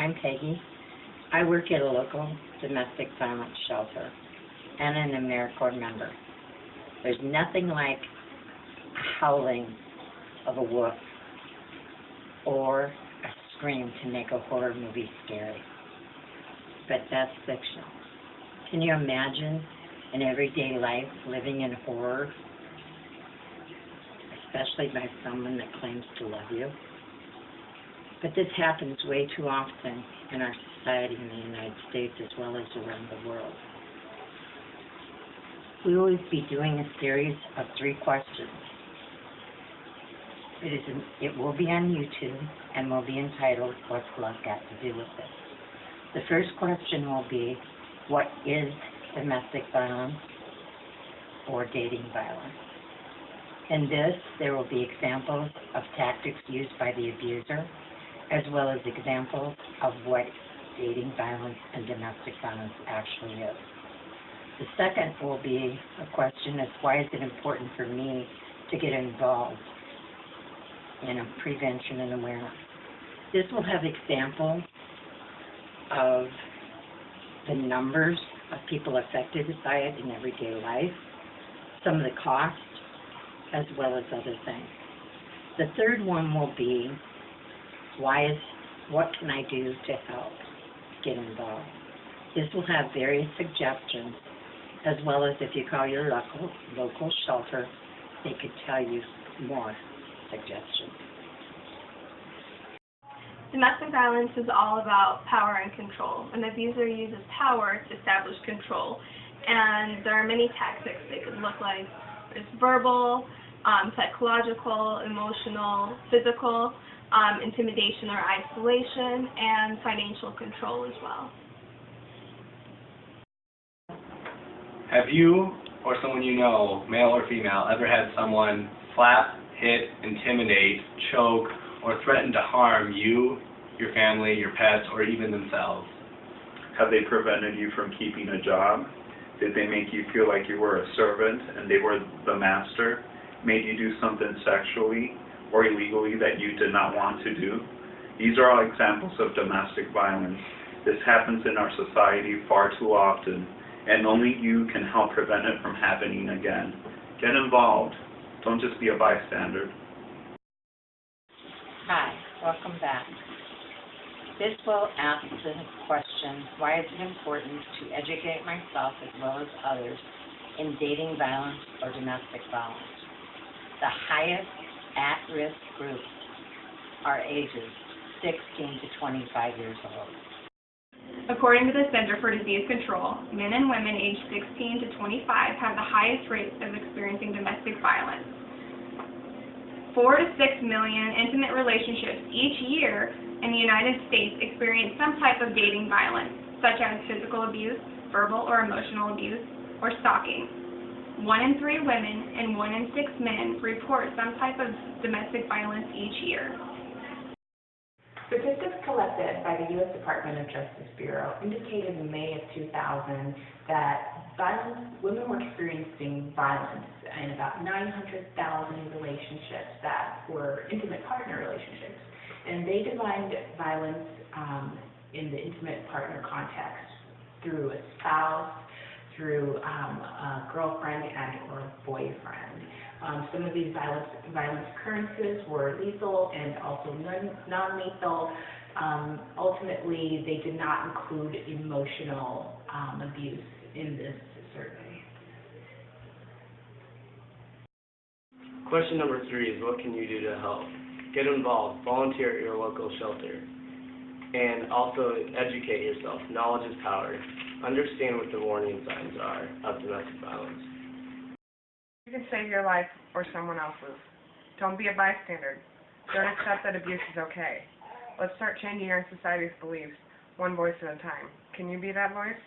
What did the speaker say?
I'm Peggy. I work at a local domestic violence shelter and an AmeriCorps member. There's nothing like a howling of a wolf or a scream to make a horror movie scary. But that's fictional. Can you imagine in everyday life living in horror, especially by someone that claims to love you? But this happens way too often in our society in the United States as well as around the world. We will be doing a series of 3 questions. It will be on YouTube and will be entitled, "What's Love Got to Do with It?" The first question will be, what is domestic violence or dating violence? In this, there will be examples of tactics used by the abuser, as well as examples of what dating violence and domestic violence actually is. The second will be a question as why is it important for me to get involved in prevention and awareness. This will have examples of the numbers of people affected by it in everyday life, some of the costs, as well as other things. The third one will be what can I do to help get involved? This will have various suggestions, as well as if you call your local shelter, they could tell you more suggestions. Domestic violence is all about power and control. An abuser uses power to establish control, and there are many tactics they could look like. It's verbal, psychological, emotional, physical, intimidation or isolation, and financial control as well. Have you or someone you know, male or female, ever had someone slap, hit, intimidate, choke, or threaten to harm you, your family, your pets, or even themselves? Have they prevented you from keeping a job? Did they make you feel like you were a servant and they were the master? Made you do something sexually or illegally that you did not want to do? These are all examples of domestic violence. This happens in our society far too often, and only you can help prevent it from happening again. Get involved. Don't just be a bystander. Hi, welcome back. This will ask the question, why is it important to educate myself as well as others in dating violence or domestic violence? The highest at-risk groups are ages 16 to 25 years old. According to the Center for Disease Control, men and women aged 16 to 25 have the highest rates of experiencing domestic violence. 4 to 6 million intimate relationships each year in the United States experience some type of dating violence, such as physical abuse, verbal or emotional abuse, or stalking. 1 in 3 women and 1 in 6 men report some type of domestic violence each year. Statistics collected by the U.S. Department of Justice Bureau indicated in May of 2000 that women were experiencing violence in about 900,000 relationships that were intimate partner relationships. And they defined violence in the intimate partner context through a spouse, through a girlfriend and or a boyfriend. Some of these violence occurrences were lethal and also non-lethal. Ultimately, they did not include emotional abuse in this survey. Question number 3 is, what can you do to help? Get involved, volunteer at your local shelter, and also educate yourself. Knowledge is power. Understand what the warning signs are of domestic violence. You can save your life or someone else's. Don't be a bystander. Don't accept that abuse is okay. Let's start changing our society's beliefs, one voice at a time. Can you be that voice?